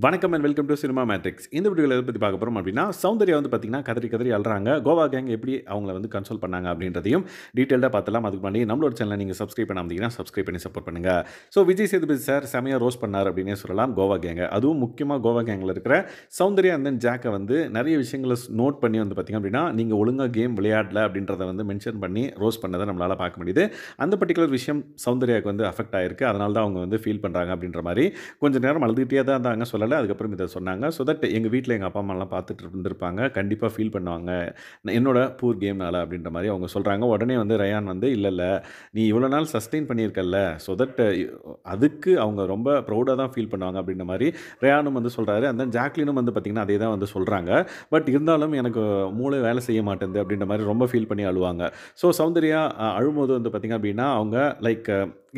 வணக்கம் and welcome to cinema matrix. இந்த வீடியோவில் எதை பற்றி பார்க்க போகிறோம் அப்படின்னா, சௌந்தர்யா வந்து பார்த்தீங்கன்னா கதறி கதறி அழுறாங்க. கோவா கேங் எப்படி அவங்கள வந்து கன்சோல் பண்ணாங்க அப்படின்றதையும் டீட்டெயில்டாக பார்த்தலாம். அதுக்கு முன்னாடி நம்மளோட சேனலை நீங்கள் சப்ஸ்கிரைப் பண்ணாமதிங்கன்னா சப்ஸ்கிரைப் பண்ணி சப்போர்ட் பண்ணுங்கள். ஸோ விஜய் சேதுபதி சார் செமையாக ரோஸ்ட் பண்ணார் அப்படின்னே சொல்லலாம் கோவா கேங்கை. அதுவும் முக்கியமாக கோவா கேங்கில் இருக்கிற சௌந்தர்யா அண்ட் தென் ஜாக்கை வந்து நிறைய விஷயங்களை நோட் பண்ணி வந்து பார்த்திங்க அப்படின்னா, நீங்கள் ஒழுங்காக கேம் விளையாடல அப்படின்றத வந்து மென்ஷன் பண்ணி ரோஸ்ட் பண்ணதை நம்மளால் பார்க்க முடியுது. அந்த பர்டிகுலர் விஷயம் சௌந்தர்யாவுக்கு வந்து அஃபெக்ட் ஆயிருக்கு. அதனால தான் அவங்க வந்து ஃபீல் பண்ணுறாங்க அப்படின்ற மாதிரி கொஞ்சம் நேரம் அழுதுகிட்டே தான் இருந்தாங்க சொல்லலை. அதுக்கப்புறம் இதை சொன்னாங்க. ஸோ தட் எங்கள் வீட்டில் எங்கள் அப்பா அம்மாலாம் பார்த்துட்டு இருந்திருப்பாங்க. கண்டிப்பாக ஃபீல் பண்ணுவாங்க என்னோட பூர் கேம்னால அப்படின்ற மாதிரி அவங்க சொல்கிறாங்க. உடனே வந்து ரயான் வந்து இல்லை நீ இவ்வளோ நாள் சஸ்டெயின் பண்ணியிருக்கல்ல, ஸோ தட் அதுக்கு அவங்க ரொம்ப ப்ரௌடாக தான் ஃபீல் பண்ணுவாங்க அப்படின்ற மாதிரி ரயானும் வந்து சொல்கிறாரு. அந்த ஜாக்லினும் வந்து பார்த்திங்கன்னா அதே தான் வந்து சொல்கிறாங்க. பட் இருந்தாலும் எனக்கு மூளை வேலை செய்ய மாட்டேங்குது அப்படின்ற மாதிரி ரொம்ப ஃபீல் பண்ணி அழுவாங்க. ஸோ சௌந்தர்யா அழும்போது வந்து பார்த்திங்க அப்படின்னா அவங்க லைக்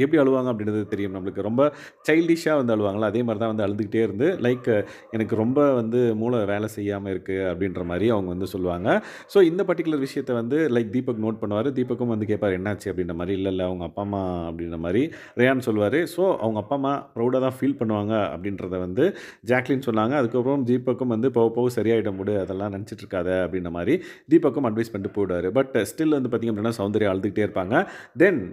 எப்படி அழுவாங்க அப்படின்றது தெரியும் நம்மளுக்கு. ரொம்ப சைல்டிஷாக வந்து அழுவாங்களா, அதே மாதிரி தான் வந்து அழுதுகிட்டே இருந்து லைக் எனக்கு ரொம்ப வந்து மூளை வேலை செய்யாமல் இருக்குது அப்படின்ற மாதிரி அவங்க வந்து சொல்லுவாங்க. ஸோ இந்த பர்டிகுலர் விஷயத்தை வந்து லைக் தீபக் நோட் பண்ணுவார். தீபக்கும் வந்து கேட்பார் என்னாச்சு அப்படின்ற மாதிரி. இல்லை அவங்க அப்பா அம்மா அப்படின்ற மாதிரி ரேயான் சொல்லுவார். ஸோ அவங்க அப்பா அம்மா ப்ரௌடாக தான் ஃபீல் பண்ணுவாங்க அப்படின்றத வந்து ஜாக்லின் சொன்னாங்க. அதுக்கப்புறம் தீபக்கும் வந்து போக போக சரியாயிட முடி, அதெல்லாம் நினச்சிட்டு இருக்காத அப்படின்ற மாதிரி தீபக்கும் அட்வைஸ் பண்ணிட்டு போயிடுவார். பட் ஸ்டில் வந்து பார்த்திங்க அப்படின்னா சௌந்தர்யா அழுதுகிட்டே இருப்பாங்க. தென்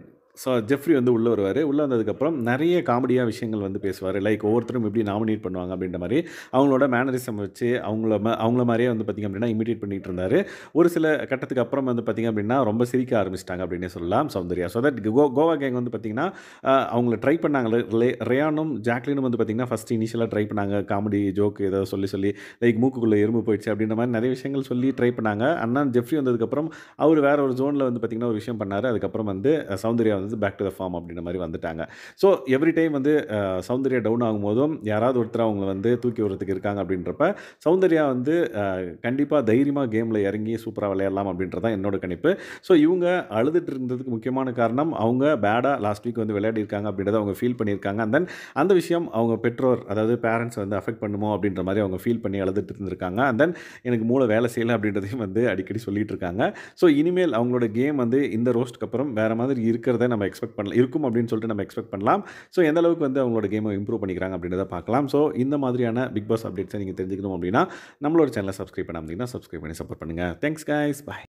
ஸோ ஜெஃப்ரி வந்து உள்ளே வருவார். உள்ளே வந்ததுக்கப்புறம் நிறைய காமெடியாக விஷயங்கள் வந்து பேசுவார். லைக் ஒவ்வொருத்தரும் எப்படி நாமினேட் பண்ணுவாங்க அப்படின்ற மாதிரி அவங்களோட மேனரிசம் வச்சு அவங்கள மாதிரியே வந்து பார்த்திங்க அப்படின்னா இமிடேட் பண்ணிகிட்டு இருந்தார். ஒரு சில கட்டத்துக்கு அப்புறம் வந்து பார்த்திங்க அப்படின்னா ரொம்ப சிரிக்க ஆரம்பிச்சிட்டாங்க அப்படின்னே சொல்லலாம் Soundarya. So that Goa gang வந்து பார்த்திங்கன்னா அவங்கள ட்ரை பண்ணாங்க. ரேயானும் ஜாக்லினும் வந்து பார்த்திங்கன்னா ஃபஸ்ட்டு இனிஷியலாக ட்ரை பண்ணாங்க. காமெடி ஜோக் ஏதோ சொல்லி லைக் மூக்குக்குள்ளே எறும்பு போயிடுச்சு அப்படின்ற மாதிரி நிறைய விஷயங்கள் சொல்லி ட்ரை பண்ணாங்க. அண்ணா ஜெஃப்ரி வந்ததுக்கப்புறம் அவர் வேறு ஒரு ஜோனில் வந்து பார்த்திங்கன்னா ஒரு விஷயம் பண்ணார். அதுக்கப்புறம் வந்து சௌந்தர்யா வந்து பேக் டு த ஃபார்ம் அப்படின்ற மாதிரி வந்துட்டாங்க. ஸோ எவ்ரி டைம் வந்து சௌந்தர்யா டவுன் ஆகும்போதும் யாராவது ஒருத்தர் அவங்கள வந்து தூக்கி விடுறதுக்கு இருக்காங்க அப்படின்றப்ப சௌந்தர்யா வந்து கண்டிப்பாக தைரியமாக கேமில் இறங்கி சூப்பராக விளையாடலாம் அப்படின்றது தான் என்னோட கணிப்பு. ஸோ இவங்க அழுதுட்டு இருந்ததுக்கு முக்கியமான காரணம் அவங்க பேடாக லாஸ்ட் வீக் வந்து விளையாடிருக்காங்க அப்படின்றத அவங்க ஃபீல் பண்ணியிருக்காங்க. அண்ட் தென் அந்த விஷயம் அவங்க பெற்றோர் அதாவது பேரண்ட்ஸ் வந்து அஃபெக்ட் பண்ணுமோ அப்படின்ற மாதிரி அவங்க ஃபீல் பண்ணி அழுதுட்டு இருந்திருக்காங்க. அண்ட் தென் எனக்கு மூளை வேலை செய்யலை அப்படின்றதையும் வந்து அடிக்கடி சொல்லிட்டு இருக்காங்க. ஸோ இனிமேல் அவங்களோட கேம் வந்து இந்த ரோஸ்ட்டுக்கு அப்புறம் வேறு மாதிரி இருக்கிறத நம்ம எக்ஸ்பெக்ட் பண்ணலாம், இருக்கும் அப்படின்னு சொல்லிட்டு நம்ம எக்ஸ்பெக்ட் பண்ணலாம். ஸோ எந்த அளவுக்கு வந்து அவங்களோட கேமை இம்ப்ரூவ் பண்ணிக்கிறாங்க அப்படின்றத பார்க்கலாம். ஸோ இந்த மாதிரியான பிக் பாஸ் அப்டேட்ஸை நீங்கள் தெரிஞ்சுக்கணும் அப்படின்னா நம்மளோட சேனலை சப்ஸ்கிரைப் பண்ணாமல் சப்ஸ்கிரைப் பண்ணி சப்போர்ட் பண்ணுங்கள். தேங்க்ஸ் கைஸ், பாய்.